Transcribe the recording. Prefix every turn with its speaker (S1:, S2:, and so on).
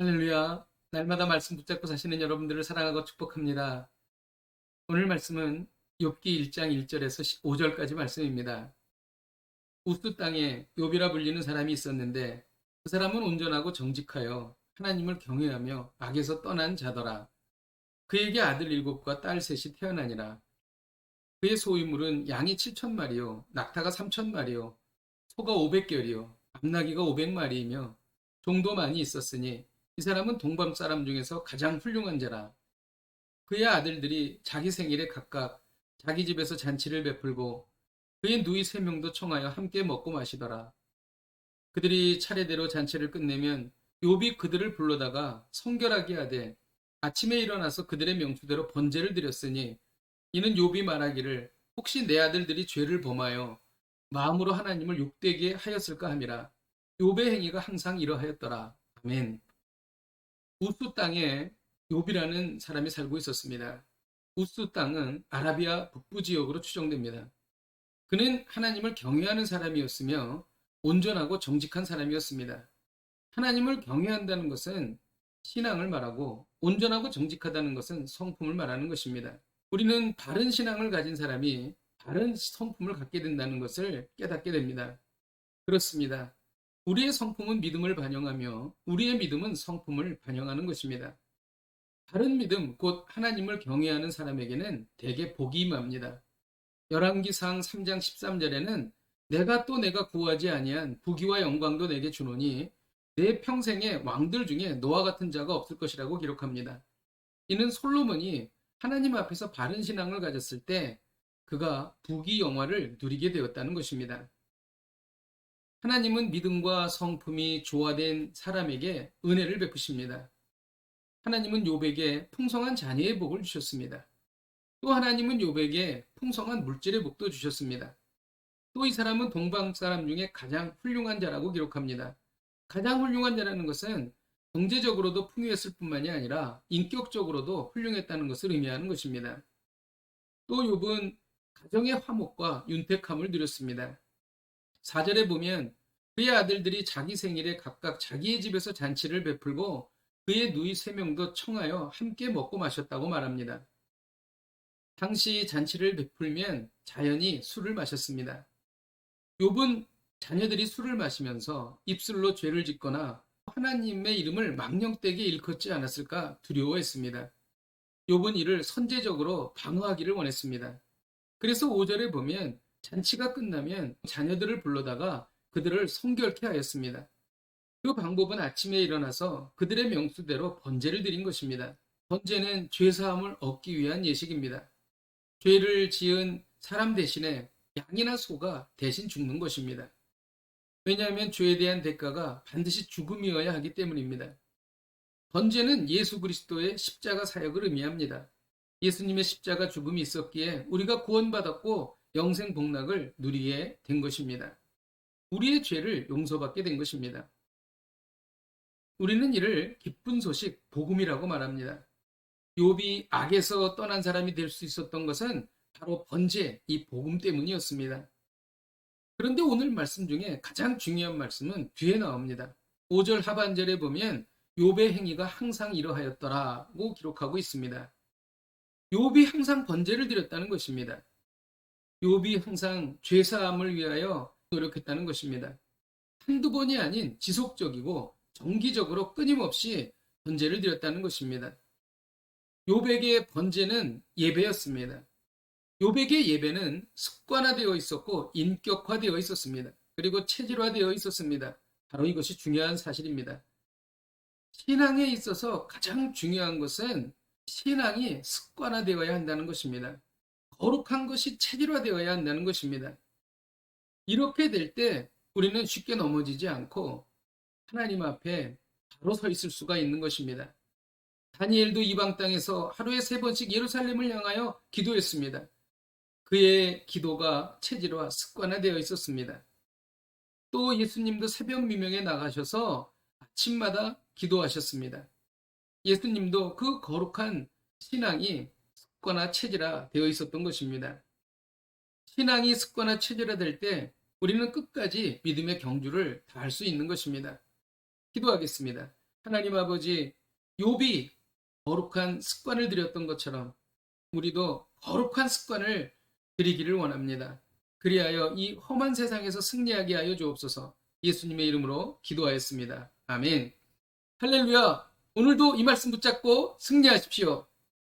S1: 할렐루야. 날마다 말씀 붙잡고 사시는 여러분들을 사랑하고 축복합니다. 오늘 말씀은 욥기 1장 1절에서 5절까지 말씀입니다. 우스 땅에 욥이라 불리는 사람이 있었는데 그 사람은 온전하고 정직하여 하나님을 경외하며 악에서 떠난 자더라. 그에게 아들 7과 딸 셋이 태어나니라. 그의 소유물은 양이 7,000마리요, 낙타가 3,000마리요, 소가 500결이요, 암나귀가 500마리이며 종도 많이 있었으니 이 사람은 동방 사람 중에서 가장 훌륭한 자라. 그의 아들들이 자기 생일에 각각 자기 집에서 잔치를 베풀고 그의 누이 3명도 청하여 함께 먹고 마시더라. 그들이 차례대로 잔치를 끝내면 욥이 그들을 불러다가 성결하게 하되 아침에 일어나서 그들의 명수대로 번제를 드렸으니 이는 욥이 말하기를 혹시 내 아들들이 죄를 범하여 마음으로 하나님을 욕되게 하였을까 함이라. 욥의 행위가 항상 이러하였더라. 아멘. 우스 땅에 욥이라는 사람이 살고 있었습니다. 우스 땅은 아라비아 북부 지역으로 추정됩니다. 그는 하나님을 경외하는 사람이었으며 온전하고 정직한 사람이었습니다. 하나님을 경외한다는 것은 신앙을 말하고 온전하고 정직하다는 것은 성품을 말하는 것입니다. 우리는 바른 신앙을 가진 사람이 바른 성품을 갖게 된다는 것을 깨닫게 됩니다. 그렇습니다. 우리의 성품은 믿음을 반영하며 우리의 믿음은 성품을 반영하는 것입니다. 바른 믿음, 곧 하나님을 경외하는 사람에게는 대개 복이 임합니다. 열왕기상 3장 13절에는 내가 구하지 아니한 부귀와 영광도 내게 주노니 내 평생에 왕들 중에 너와 같은 자가 없을 것이라고 기록합니다. 이는 솔로몬이 하나님 앞에서 바른 신앙을 가졌을 때 그가 부귀 영화를 누리게 되었다는 것입니다. 하나님은 믿음과 성품이 조화된 사람에게 은혜를 베푸십니다. 하나님은 욥에게 풍성한 자녀의 복을 주셨습니다. 또 하나님은 욥에게 풍성한 물질의 복도 주셨습니다. 또 이 사람은 동방 사람 중에 가장 훌륭한 자라고 기록합니다. 가장 훌륭한 자라는 것은 경제적으로도 풍요했을 뿐만이 아니라 인격적으로도 훌륭했다는 것을 의미하는 것입니다. 또 욥은 가정의 화목과 윤택함을 누렸습니다. 4절에 보면 그의 아들들이 자기 생일에 각각 자기의 집에서 잔치를 베풀고 그의 누이 3명도 청하여 함께 먹고 마셨다고 말합니다. 당시 잔치를 베풀면 자연히 술을 마셨습니다. 욥은 자녀들이 술을 마시면서 입술로 죄를 짓거나 하나님의 이름을 망령되게 일컫지 않았을까 두려워했습니다. 욥은 이를 선제적으로 방어하기를 원했습니다. 그래서 5절에 보면 잔치가 끝나면 자녀들을 불러다가 그들을 성결케 하였습니다. 그 방법은 아침에 일어나서 그들의 명수대로 번제를 드린 것입니다. 번제는 죄사함을 얻기 위한 예식입니다. 죄를 지은 사람 대신에 양이나 소가 대신 죽는 것입니다. 왜냐하면 죄에 대한 대가가 반드시 죽음이어야 하기 때문입니다. 번제는 예수 그리스도의 십자가 사역을 의미합니다. 예수님의 십자가 죽음이 있었기에 우리가 구원받았고 영생 복락을 누리게 된 것입니다. 우리의 죄를 용서받게 된 것입니다. 우리는 이를 기쁜 소식, 복음이라고 말합니다. 욥이 악에서 떠난 사람이 될 수 있었던 것은 바로 번제, 이 복음 때문이었습니다. 그런데 오늘 말씀 중에 가장 중요한 말씀은 뒤에 나옵니다. 5절 하반절에 보면 욥의 행위가 항상 이러하였더라고 기록하고 있습니다. 욥이 항상 번제를 드렸다는 것입니다. 욥이 항상 죄사함을 위하여 노력했다는 것입니다. 한두 번이 아닌 지속적이고 정기적으로 끊임없이 번제를 드렸다는 것입니다. 욥에게 번제는 예배였습니다. 욥에게 예배는 습관화되어 있었고 인격화되어 있었습니다. 그리고 체질화되어 있었습니다. 바로 이것이 중요한 사실입니다. 신앙에 있어서 가장 중요한 것은 신앙이 습관화되어야 한다는 것입니다. 거룩한 것이 체질화되어야 한다는 것입니다. 이렇게 될 때 우리는 쉽게 넘어지지 않고 하나님 앞에 바로 서 있을 수가 있는 것입니다. 다니엘도 이방 땅에서 하루에 3번씩 예루살렘을 향하여 기도했습니다. 그의 기도가 체질화, 습관화되어 있었습니다. 또 예수님도 새벽 미명에 나가셔서 아침마다 기도하셨습니다. 예수님도 그 거룩한 신앙이 습관화, 체질화되어 있었던 것입니다. 신앙이 습관화, 체질화될 때 우리는 끝까지 믿음의 경주를 다할 수 있는 것입니다. 기도하겠습니다. 하나님 아버지, 욥이 거룩한 습관을 들였던 것처럼 우리도 거룩한 습관을 들이기를 원합니다. 그리하여 이 험한 세상에서 승리하게 하여 주옵소서. 예수님의 이름으로 기도하였습니다. 아멘. 할렐루야. 오늘도 이 말씀 붙잡고 승리하십시오.